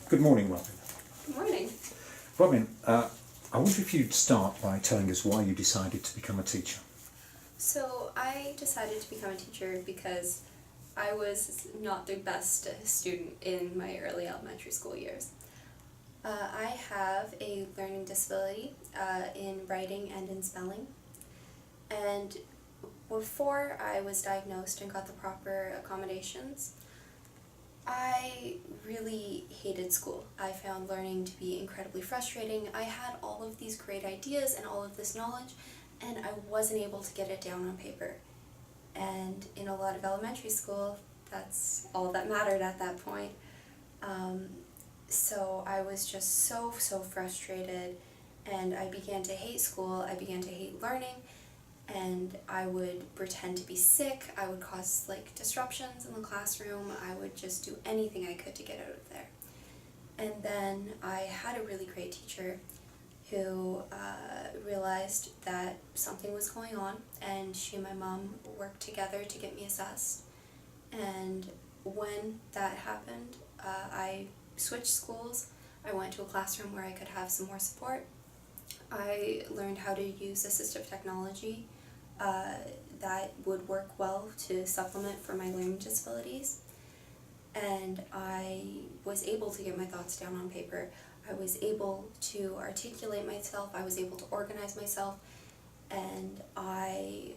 Good morning, Robyn. Good morning. Robyn, I wonder if you'd start by telling us why you decided to become a teacher. So I decided to become a teacher because I was not the best student in my early elementary school years. I have a learning disability in writing and in spelling, and before I was diagnosed and got the proper accommodations, I really hated school. I found learning to be incredibly frustrating. I had all of these great ideas and all of this knowledge, and I wasn't able to get it down on paper. And in a lot of elementary school, that's all that mattered at that point. So I was just so frustrated, and I began to hate school. I began to hate learning, and I would pretend to be sick. I would cause disruptions in the classroom. I would just do anything I could to get out of there. And then I had a really great teacher who realized that something was going on, and she and my mom worked together to get me assessed. And when that happened, I switched schools. I went to a classroom where I could have some more support. I learned how to use assistive technology that would work well to supplement for my learning disabilities. And I was able to get my thoughts down on paper. I was able to articulate myself. I was able to organize myself. And I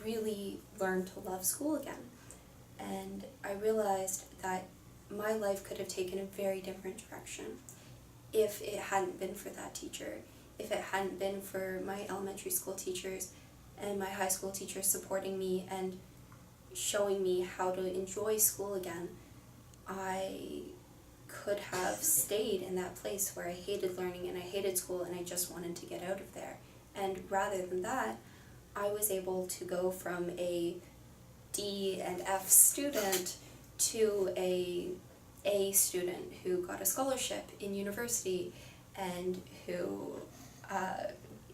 really learned to love school again. And I realized that my life could have taken a very different direction if it hadn't been for that teacher, if it hadn't been for my elementary school teachers and my high school teachers supporting me and showing me how to enjoy school again. I could have stayed in that place where I hated learning and I hated school and I just wanted to get out of there. And rather than that, I was able to go from a D and F student to a student who got a scholarship in university and who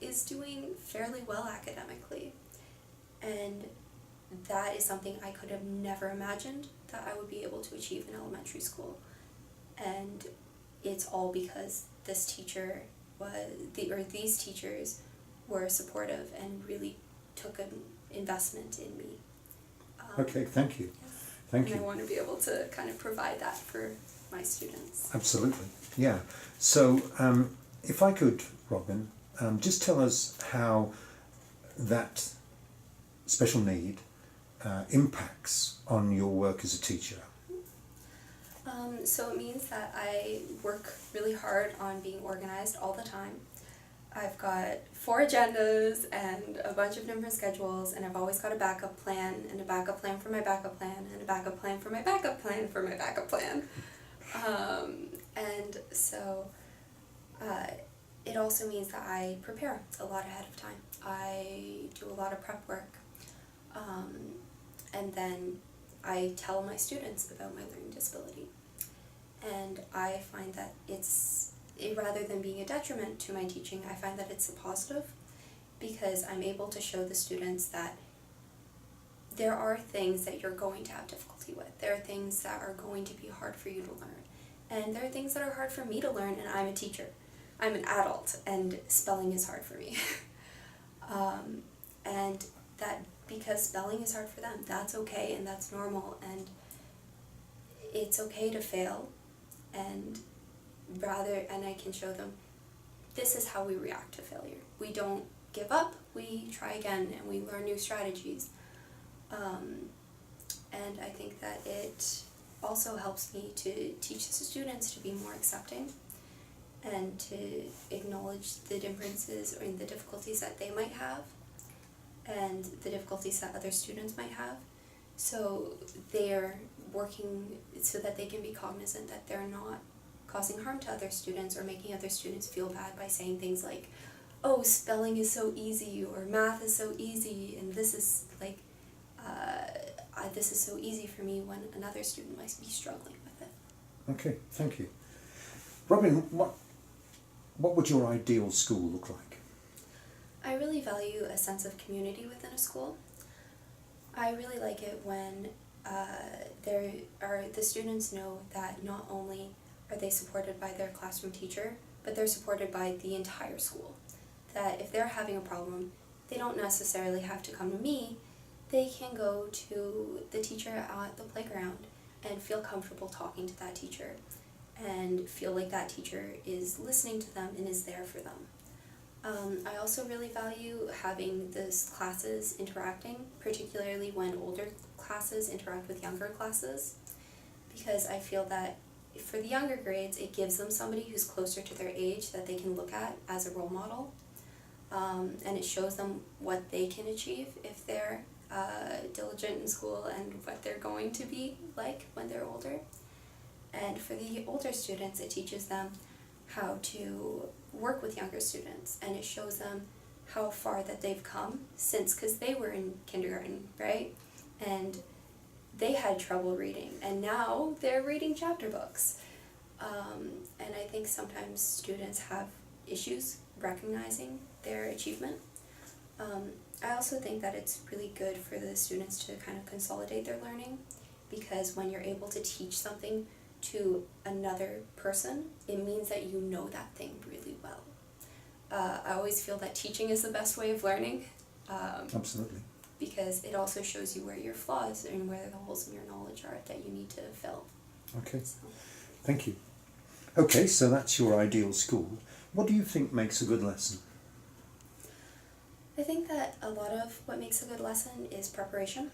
is doing fairly well academically. And that is something I could have never imagined that I would be able to achieve in elementary school. And it's all because this teacher these teachers were supportive and really took an investment in me. Okay, thank you. Thank you. And I want to be able to kind of provide that for my students. Absolutely, yeah. So if I could, Robyn, just tell us how that special need impacts on your work as a teacher. So it means that I work really hard on being organized all the time. I've got 4 agendas and a bunch of different schedules, and I've always got a backup plan, and a backup plan for my backup plan, and a backup plan for my backup plan for my backup plan. And so it also means that I prepare a lot ahead of time. I do a lot of prep work, and then I tell my students about my learning disability. And I find that rather than being a detriment to my teaching, I find that it's a positive, because I'm able to show the students that there are things that you're going to have difficulty with. There are things that are going to be hard for you to learn. And there are things that are hard for me to learn, and I'm a teacher. I'm an adult, and spelling is hard for me. And that because spelling is hard for them, that's okay and that's normal, and it's okay to fail. And I can show them this is how we react to failure. We don't give up, we try again, and we learn new strategies. And I think that it also helps me to teach the students to be more accepting and to acknowledge the differences or the difficulties that they might have and the difficulties that other students might have. So they're working so that they can be cognizant that they're not causing harm to other students or making other students feel bad by saying things like, oh, spelling is so easy, or math is so easy, and this is this is so easy for me, when another student might be struggling with it. Okay, thank you. Robyn, what would your ideal school look like? I really value a sense of community within a school. I really like it when the students know that not only are they supported by their classroom teacher, but they're supported by the entire school. That if they're having a problem, they don't necessarily have to come to me, they can go to the teacher at the playground and feel comfortable talking to that teacher and feel like that teacher is listening to them and is there for them. I also really value having those classes interacting, particularly when older classes interact with younger classes, because I feel that for the younger grades, it gives them somebody who's closer to their age that they can look at as a role model, and it shows them what they can achieve if they're diligent in school and what they're going to be like when they're older. And for the older students, it teaches them how to work with younger students, and it shows them how far that they've come since, because they were in kindergarten, right? And they had trouble reading, and now they're reading chapter books. And I think sometimes students have issues recognizing their achievement. I also think that it's really good for the students to kind of consolidate their learning, because when you're able to teach something to another person, it means that you know that thing really well. I always feel that teaching is the best way of learning. Absolutely. Because it also shows you where your flaws and where the holes in your knowledge are that you need to fill. Okay, So, thank you. Okay, so that's your ideal school. What do you think makes a good lesson? I think that a lot of what makes a good lesson is preparation.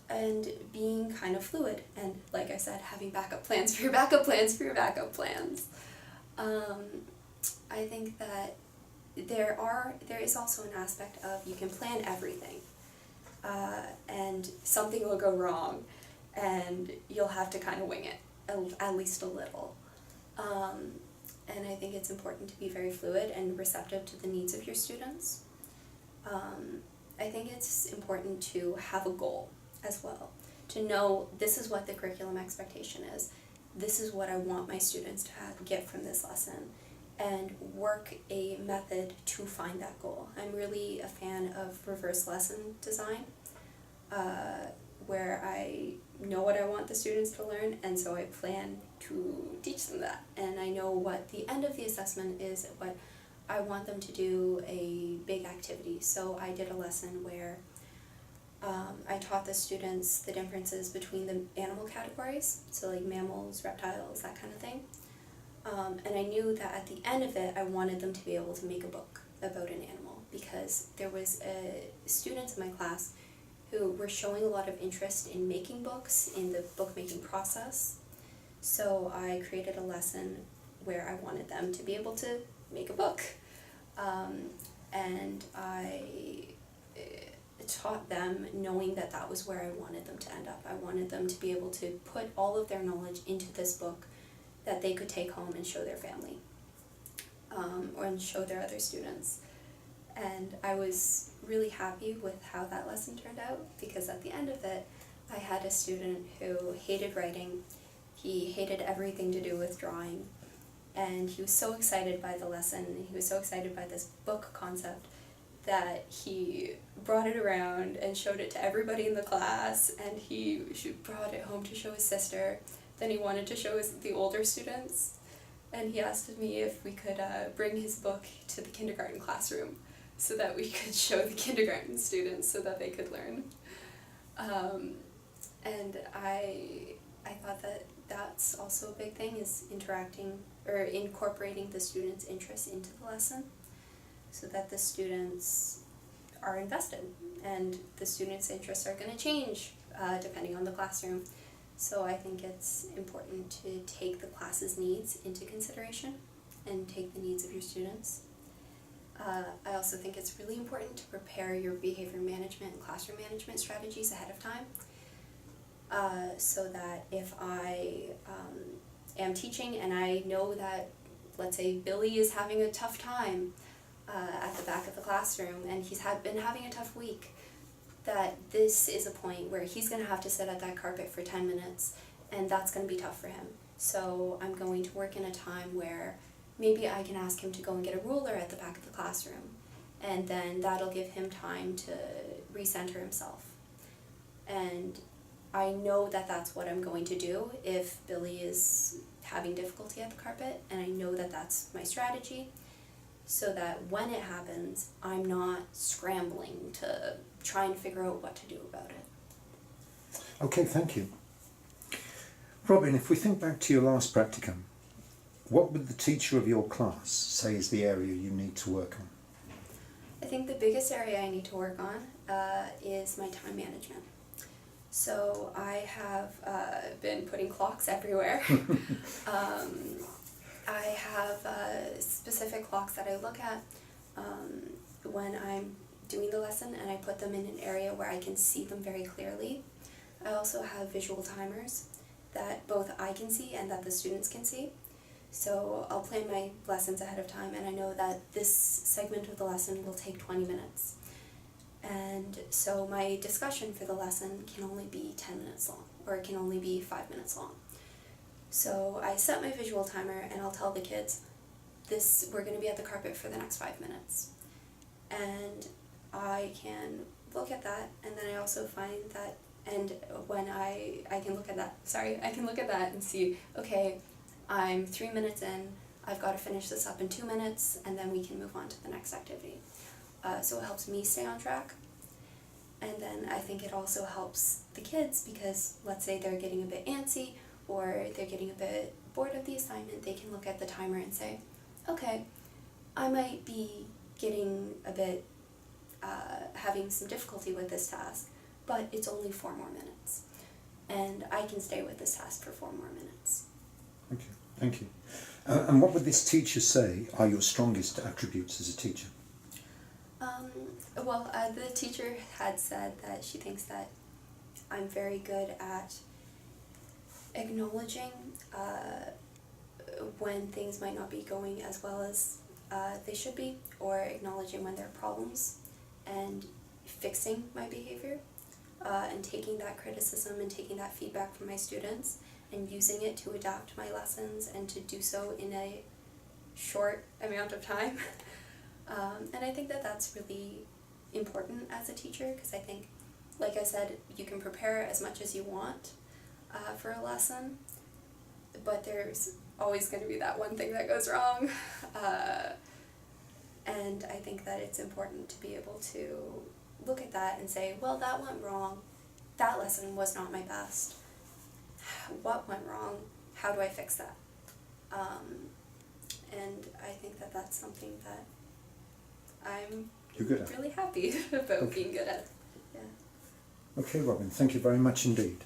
And being kind of fluid, and like I said, having backup plans for your backup plans for your backup plans. I think that there is also an aspect of you can plan everything, and something will go wrong, and you'll have to kind of wing it, at least a little. And I think it's important to be very fluid and receptive to the needs of your students. I think it's important to have a goal as well, to know this is what the curriculum expectation is, this is what I want my students to get from this lesson, and work a method to find that goal. I'm really a fan of reverse lesson design, where I know what I want the students to learn, and so I plan to teach them that, and I know what the end of the assessment is, what I want them to do a big activity. So I did a lesson where I taught the students the differences between the animal categories, so like mammals, reptiles, that kind of thing. And I knew that at the end of it, I wanted them to be able to make a book about an animal, because there was students in my class who were showing a lot of interest in making books, in the bookmaking process. So I created a lesson where I wanted them to be able to make a book. And I taught them knowing that that was where I wanted them to end up. I wanted them to be able to put all of their knowledge into this book that they could take home and show their family, or show their other students. And I was really happy with how that lesson turned out, because at the end of it, I had a student who hated writing, he hated everything to do with drawing, and he was so excited by the lesson, and he was so excited by this book concept, that he brought it around and showed it to everybody in the class, and he brought it home to show his sister. Then he wanted to show the older students, and he asked me if we could bring his book to the kindergarten classroom so that we could show the kindergarten students so that they could learn. And I thought that that's also a big thing, is interacting or incorporating the students' interests into the lesson, so that the students are invested, and the students' interests are going to change depending on the classroom. So I think it's important to take the class's needs into consideration and take the needs of your students. I also think it's really important to prepare your behavior management and classroom management strategies ahead of time, so that if I am teaching and I know that, let's say, Billy is having a tough time at the back of the classroom, and he's been having a tough week, that this is a point where he's going to have to sit at that carpet for 10 minutes, and that's going to be tough for him. So I'm going to work in a time where maybe I can ask him to go and get a ruler at the back of the classroom, and then that'll give him time to recenter himself. And I know that that's what I'm going to do if Billy is having difficulty at the carpet, and I know that that's my strategy, so that when it happens, I'm not scrambling to try and figure out what to do about it. Okay, thank you. Robyn, if we think back to your last practicum, what would the teacher of your class say is the area you need to work on? I think the biggest area I need to work on is my time management. So I have been putting clocks everywhere. I have specific clocks that I look at when I'm doing the lesson, and I put them in an area where I can see them very clearly. I also have visual timers that both I can see and that the students can see. So I'll plan my lessons ahead of time, and I know that this segment of the lesson will take 20 minutes. And so my discussion for the lesson can only be 10 minutes long, or it can only be 5 minutes long. So I set my visual timer, and I'll tell the kids, we're going to be at the carpet for the next 5 minutes. And I can look at that, and then I also find that, and when I can look at that, I can look at that and see, okay, I'm 3 minutes in, I've got to finish this up in 2 minutes, and then we can move on to the next activity. So it helps me stay on track. And then I think it also helps the kids, because let's say they're getting a bit antsy or they're getting a bit bored of the assignment, they can look at the timer and say, okay, I might be getting a bit, having some difficulty with this task, but it's only 4 more minutes. And I can stay with this task for 4 more minutes. Thank you. Thank you. And what would this teacher say are your strongest attributes as a teacher? The teacher had said that she thinks that I'm very good at acknowledging when things might not be going as well as they should be, or acknowledging when there are problems and fixing my behavior, and taking that criticism and taking that feedback from my students and using it to adapt my lessons and to do so in a short amount of time. And I think that that's really important as a teacher, because I think, like I said, you can prepare as much as you want for a lesson, but there's always going to be that one thing that goes wrong. And I think that it's important to be able to look at that and say, well, that went wrong. That lesson was not my best. What went wrong? How do I fix that? And I think that that's something that I'm really happy about being good at. Yeah. Okay, Robyn, thank you very much indeed.